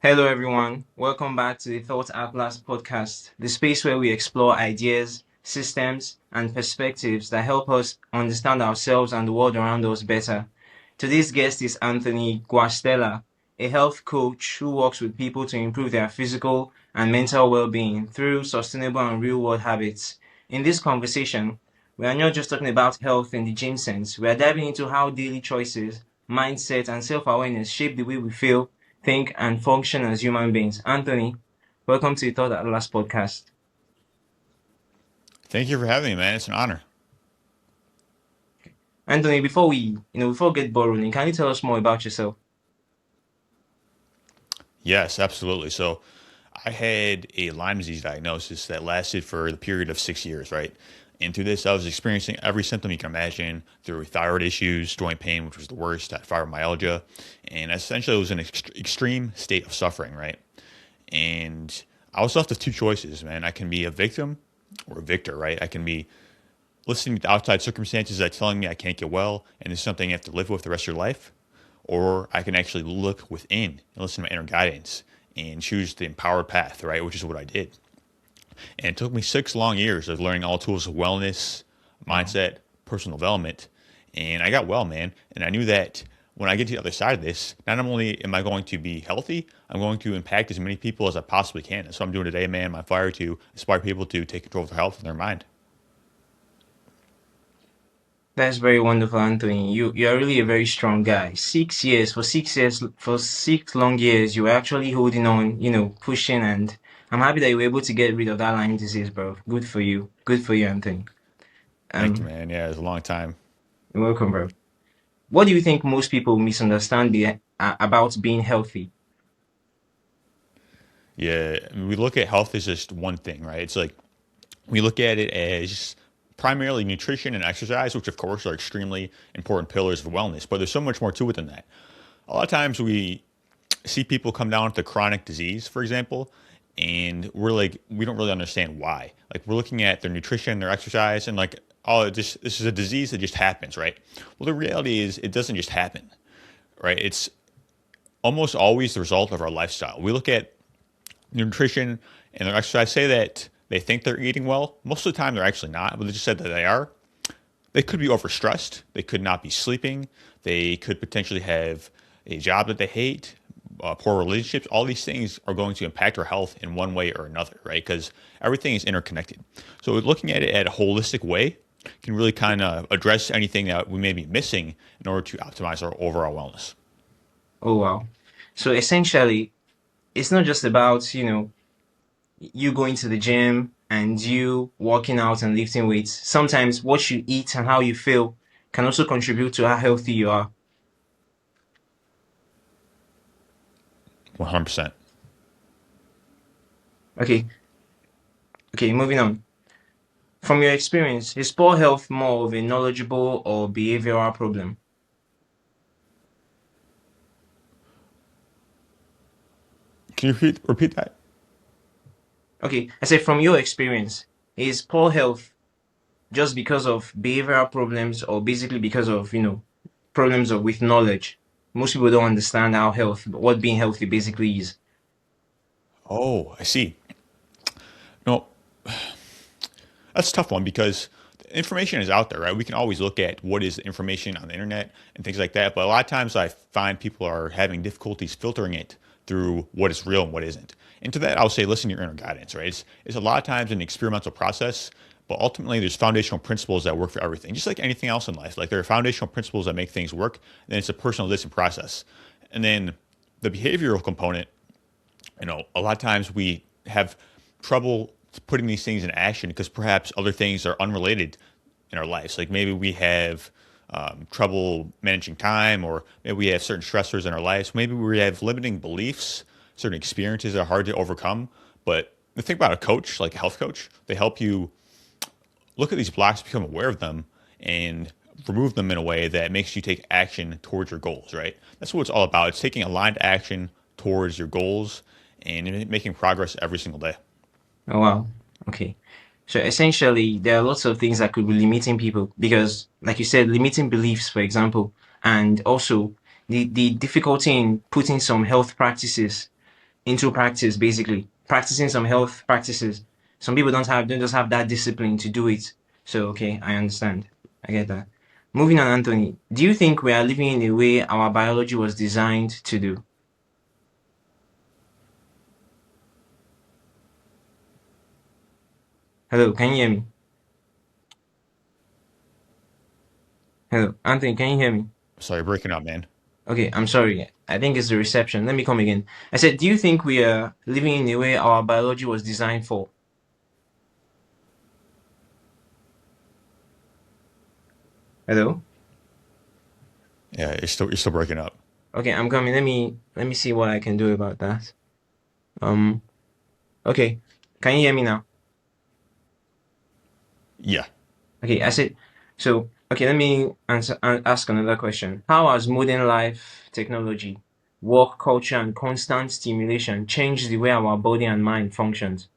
Hello, everyone. Welcome back to the Thought Atlas podcast, the space where we explore ideas, systems, and perspectives that help us understand ourselves and the world around us better. Today's guest is Anthony Gustella, a health coach who works with people to improve their physical and mental well being through sustainable and real world habits. In this conversation, we are not just talking about health in the gym sense, we are diving into how daily choices, mindset, and self awareness shape the way we feel, think, and function as human beings. Anthony, welcome to the Thought Atlas podcast. Thank you for having me, man. It's an honor. Anthony, before we get ball rolling, can you tell us more about yourself? Yes, absolutely. So, I had a Lyme disease diagnosis that lasted for the period of 6 years, right? And through this, I was experiencing every symptom you can imagine through thyroid issues, joint pain, which was the worst, at fibromyalgia. And essentially, it was an extreme state of suffering, right? And I was left with two choices, man. I can be a victim or a victor, right? I can be listening to outside circumstances that telling me I can't get well and it's something you have to live with the rest of your life, or I can actually look within and listen to my inner guidance and choose the empowered path, right? Which is what I did. And it took me 6 long years of learning all tools of wellness, Wow. mindset, personal development. And I got well, man. And I knew that when I get to the other side of this, not only am I going to be healthy, I'm going to impact as many people as I possibly can. That's what I'm doing today, man. My fire to inspire people to take control of their health and their mind. That's very wonderful, Anthony. You are really a very strong guy. 6 years, for 6 long years, you were actually holding on, pushing, and I'm happy that you were able to get rid of that Lyme disease, bro. Good for you. Good for you, Anthony. Thank you, Um, man. Yeah, it was a long time. you're welcome, bro. What do you think most people misunderstand about being healthy? Yeah, I mean, we look at health as just one thing, right? It's like we look at it as primarily nutrition and exercise, which of course are extremely important pillars of wellness, but there's so much more to it than that. A lot of times we see people come down with a chronic disease, for example, and we're like, we don't really understand why. Like we're looking at their nutrition, their exercise, and like, oh, this is a disease that just happens, right? Well, the reality is it doesn't just happen, right? It's almost always the result of our lifestyle. We look at nutrition and their exercise, say that they think they're eating well. Most of the time, they're actually not, but they just said that they are. They could be overstressed. They could not be sleeping. They could potentially have a job that they hate, poor relationships. All these things are going to impact our health in one way or another, right? Because everything is interconnected. So looking at it at a holistic way can really kind of address anything that we may be missing in order to optimize our overall wellness. Oh, wow. So essentially, it's not just about, you going to the gym and you working out and lifting weights. Sometimes what you eat and how you feel can also contribute to how healthy you are. 100%. Okay, okay, moving on. From your experience, is poor health more of a knowledgeable or behavioral problem? Can you repeat that? Okay, I said from your experience, is poor health just because of behavioral problems or basically because of, problems of with knowledge? Most people don't understand what being healthy basically is. Oh, I see. No, that's a tough one because the information is out there, right? We can always look at what is the information on the internet and things like that. But a lot of times I find people are having difficulties filtering it through what is real and what isn't. And to that, I would say listen to your inner guidance, right? It's a lot of times an experimental process, but ultimately there's foundational principles that work for everything, just like anything else in life. Like there are foundational principles that make things work, and then it's a personalistic process. And then the behavioral component, a lot of times we have trouble putting these things in action because perhaps other things are unrelated in our lives. Like maybe we have trouble managing time, or maybe we have certain stressors in our lives. Maybe we have limiting beliefs, certain experiences that are hard to overcome. But the thing about a coach, like a health coach, they help you look at these blocks, become aware of them, and remove them in a way that makes you take action towards your goals, right? That's what it's all about. It's taking aligned action towards your goals and making progress every single day. Oh, wow. Okay. So essentially, there are lots of things that could be limiting people because, like you said, limiting beliefs, for example, and also the difficulty in putting some health practices. into practice, basically practicing some health practices. Some people don't just have that discipline to do it. So okay, I understand. I get that. Moving on, Anthony, do you think we are living in a way our biology was designed to do? Hello, can you hear me? Hello, Anthony, can you hear me? Sorry, breaking up, man. Okay, I'm sorry. I think it's the reception. Let me come again. I said, do you think we are living in a way our biology was designed for? Hello? Yeah, you're still breaking up. Okay, I'm coming. Let me see what I can do about that. Um, okay. Can you hear me now? Yeah. Okay, I said, so okay, let me ask another question. How has modern life, technology, work culture, and constant stimulation changed the way our body and mind functions?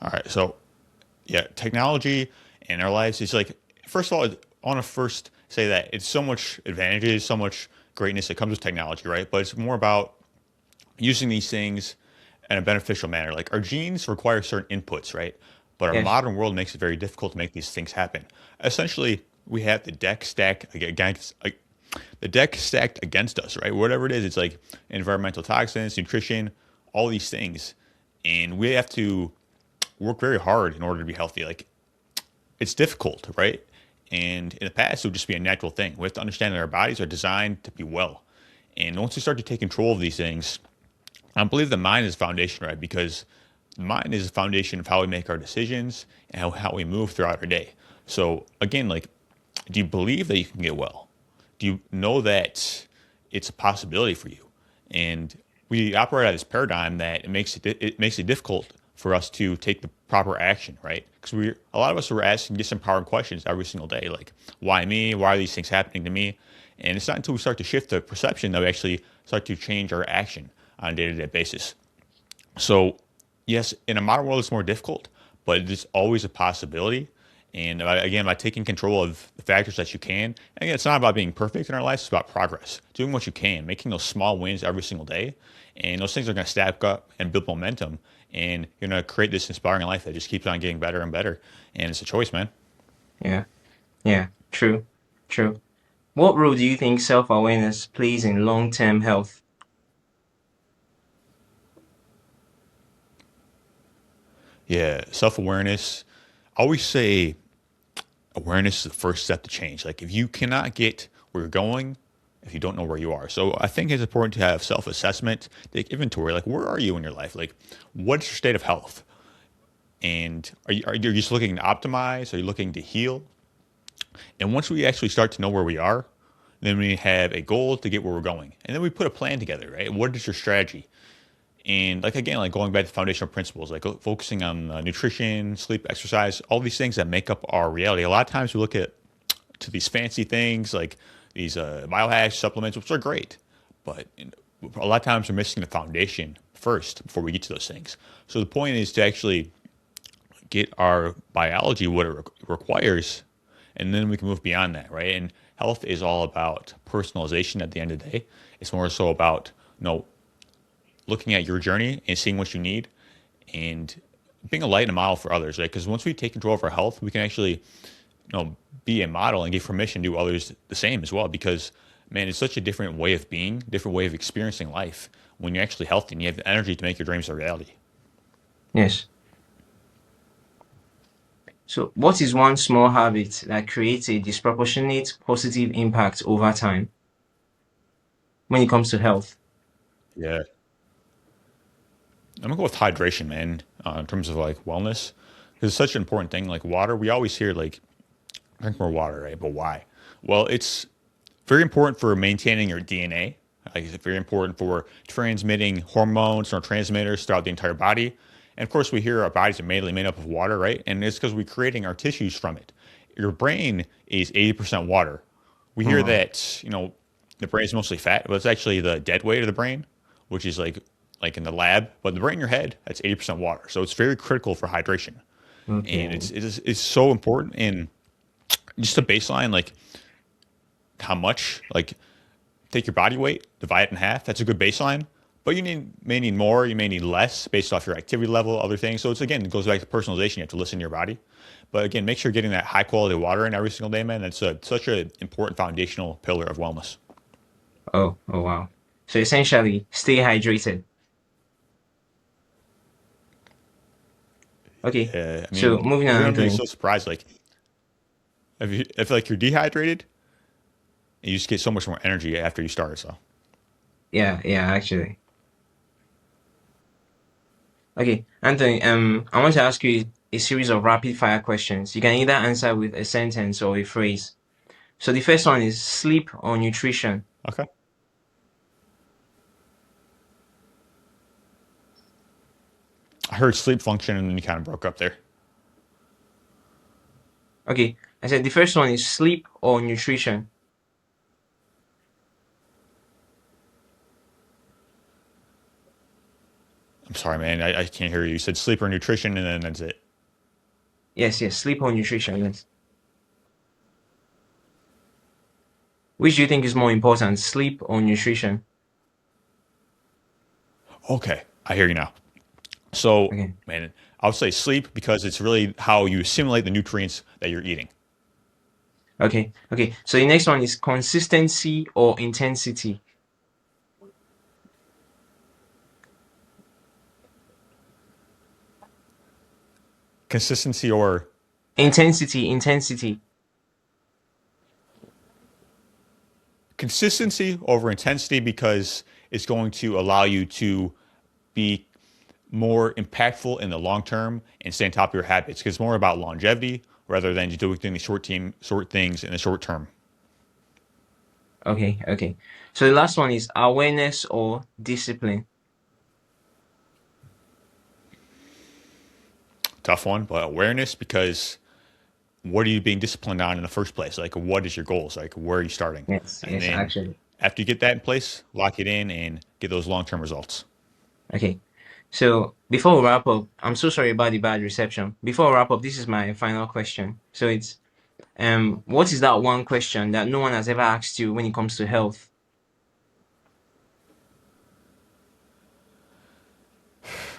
All right. So yeah, technology in our lives is like, first of all, I want to first say that it's so much advantages, so much greatness that comes with technology, right? But it's more about using these things in a beneficial manner. Like our genes require certain inputs, right? But our Yes, modern world makes it very difficult to make these things happen. Essentially, we have the deck stacked against us, right? Whatever it is, it's like environmental toxins, nutrition, all these things, and we have to work very hard in order to be healthy. Like it's difficult, right? And in the past, it would just be a natural thing. We have to understand that our bodies are designed to be well. And once we start to take control of these things, I believe the mind is the foundation, right? Because the mind is the foundation of how we make our decisions and how we move throughout our day. So again, like, do you believe that you can get well? Do you know that it's a possibility for you? And we operate out of this paradigm that it makes it difficult for us to take the proper action, right? Because we a lot of us are asking disempowering questions every single day, like why me? Why are these things happening to me? And it's not until we start to shift the perception that we actually start to change our action on a day-to-day basis. So, yes, in a modern world, it's more difficult, but it is always a possibility. And again, by taking control of the factors that you can, and again, it's not about being perfect in our lives, it's about progress, doing what you can, making those small wins every single day. And those things are going to stack up and build momentum. And you're going to create this inspiring life that just keeps on getting better and better. And it's a choice, man. yeah, yeah, true, true. What role do you think self-awareness plays in long-term health? Yeah, self awareness. I always say awareness is the first step to change. Like if you cannot get where you're going, if you don't know where you are. So I think it's important to have self-assessment, take inventory. Like where are you in your life? Like what's your state of health? And are you just looking to optimize? Are you looking to heal? And once we actually start to know where we are, then we have a goal to get where we're going. And then we put a plan together, right? What is your strategy? And like again, like going back to foundational principles, like focusing on nutrition, sleep, exercise, all these things that make up our reality. A lot of times we look at to these fancy things like these biohacks supplements, which are great, but a lot of times we're missing the foundation first before we get to those things. So the point is to actually get our biology what it requires, and then we can move beyond that, right? And health is all about personalization. At the end of the day, it's more so about looking at your journey and seeing what you need and being a light and a model for others, right? Because once we take control of our health, we can actually, be a model and give permission to others the same as well. Because man, it's such a different way of being, different way of experiencing life when you're actually healthy and you have the energy to make your dreams a reality. Yes. So, what is one small habit that creates a disproportionate positive impact over time when it comes to health? Yeah, I'm gonna go with hydration, man. In terms of like wellness, because it's such an important thing. Like water, we always hear like drink more water, right? But why? Well, it's very important for maintaining your DNA. Like it's very important for transmitting hormones or transmitters throughout the entire body. And of course, we hear our bodies are mainly made up of water, right? And it's because we're creating our tissues from it. Your brain is 80% water. We Oh, hear wow. that the brain is mostly fat, but it's actually the dead weight of the brain, which is like in the lab. But the brain in your head, that's 80% water. So it's very critical for hydration, and Okay. it's so important. And just a baseline, like how much like take your body weight, divide it in half. That's a good baseline. But may need more, you may need less based off your activity level, other things. So it goes back to personalization. You have to listen to your body. But again, make sure you're getting that high quality water in every single day, man. That's such an important foundational pillar of wellness. Oh wow. So essentially, stay hydrated. Okay. I So mean, moving you're on, gonna be Anthony. so surprised. Like if like you're dehydrated, you just get so much more energy after you start. So Yeah, actually. Okay, Anthony, I want to ask you a series of rapid fire questions. You can either answer with a sentence or a phrase. So the first one is sleep or nutrition. okay, I heard sleep function, and then you kind of broke up there. Okay, I said the first one is sleep or nutrition. I'm sorry, man. I can't hear you. You said sleep or nutrition, and then that's it. Yes, sleep or nutrition. Yes. Which do you think is more important, sleep or nutrition? Okay, I hear you now. So, Okay, man, I would say sleep because it's really how you assimilate the nutrients that you're eating. okay. So the next one is consistency or intensity. Consistency or Intensity. consistency over intensity because it's going to allow you to be more impactful in the long term and stay on top of your habits because it's more about longevity rather than just doing the short things in the short term. Okay. So the last one is awareness or discipline. Tough one, but awareness because what are you being disciplined on in the first place? Like, what is your goals? Like, where are you starting? And Yes, then actually. after you get that in place, lock it in and get those long term results. Okay. So before we wrap up, I'm so sorry about the bad reception. Before we wrap up, this is my final question. So it's what is that one question that no one has ever asked you when it comes to health?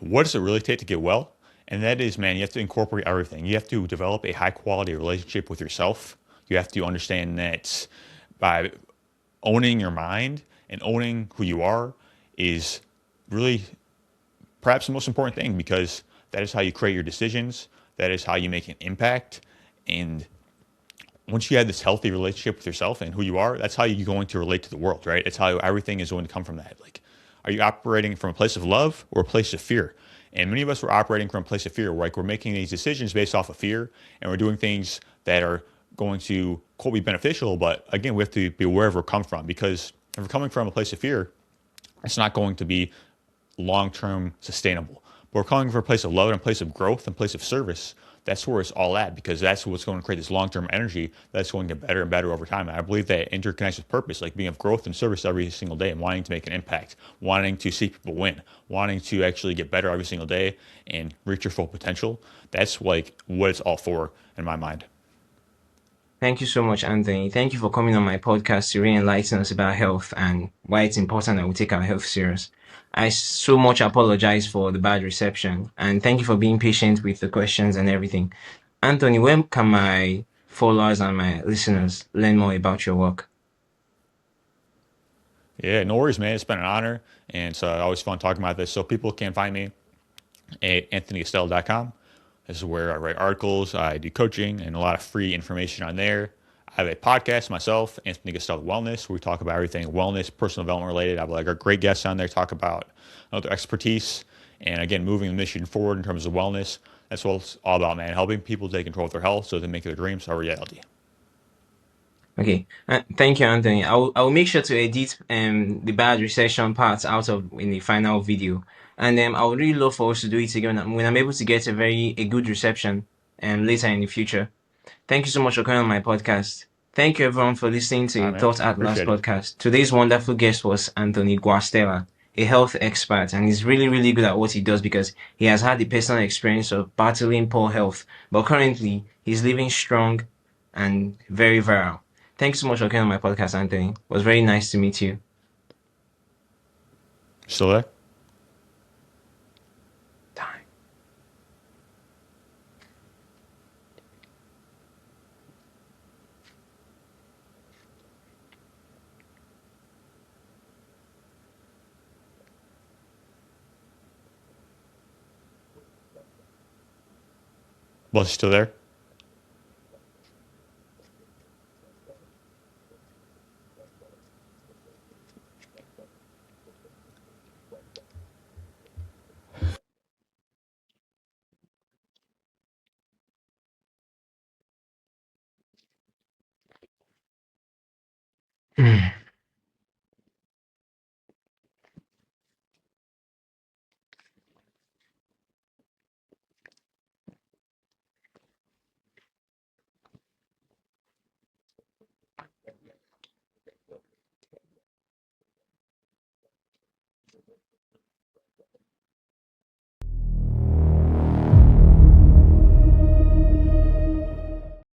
What does it really take to get well? And that is, man, you have to incorporate everything. You have to develop a high quality relationship with yourself. You have to understand that by owning your mind and owning who you are is really perhaps the most important thing because that is how you create your decisions. That is how you make an impact. And once you have this healthy relationship with yourself and who you are, that's how you're going to relate to the world, right? It's how everything is going to come from that. Like, are you operating from a place of love or a place of fear? And many of us were operating from a place of fear. Like we're making these decisions based off of fear, and we're doing things that are going to quote be beneficial. But again, we have to be aware of where we come from because if we're coming from a place of fear, it's not going to be long-term sustainable. But we're coming from a place of love and a place of growth and a place of service. That's where it's all at because that's what's going to create this long-term energy that's going to get better and better over time. And I believe that interconnects with purpose, like being of growth and service every single day and wanting to make an impact, wanting to see people win, wanting to actually get better every single day and reach your full potential. That's like what it's all for in my mind. Thank you so much, Anthony. Thank you for coming on my podcast to really enlighten us about health and why it's important that we take our health serious. I so much apologize for the bad reception and thank you for being patient with the questions and everything. Anthony, when can my followers and my listeners learn more about your work? Yeah, no worries, man. It's been an honor. And it's always fun talking about this. So people can find me at anthonygustella.com. This is where I write articles, I do coaching, and a lot of free information on there. I have a podcast myself, Anthony Gustella Wellness, where we talk about everything wellness, personal development related. I have like our great guests on there talk about their expertise and again moving the mission forward in terms of wellness. That's what it's all about, man. Helping people take control of their health so they make their dreams a reality. Okay, thank you, Anthony. I will make sure to edit the bad reception parts out of in the final video, and I would really love for us to do it again when I'm able to get a good reception later in the future. Thank you so much for coming on my podcast. Thank you everyone for listening All right, to man. Thought Atlas Appreciate it. podcast. Today's wonderful guest was Anthony Gustella, a health expert, and he's really, really good at what he does because he has had the personal experience of battling poor health, but currently he's living strong and very viral. Thanks so much for coming on my podcast, Anthony. It was very nice to meet you. Still there? Time. Was still there?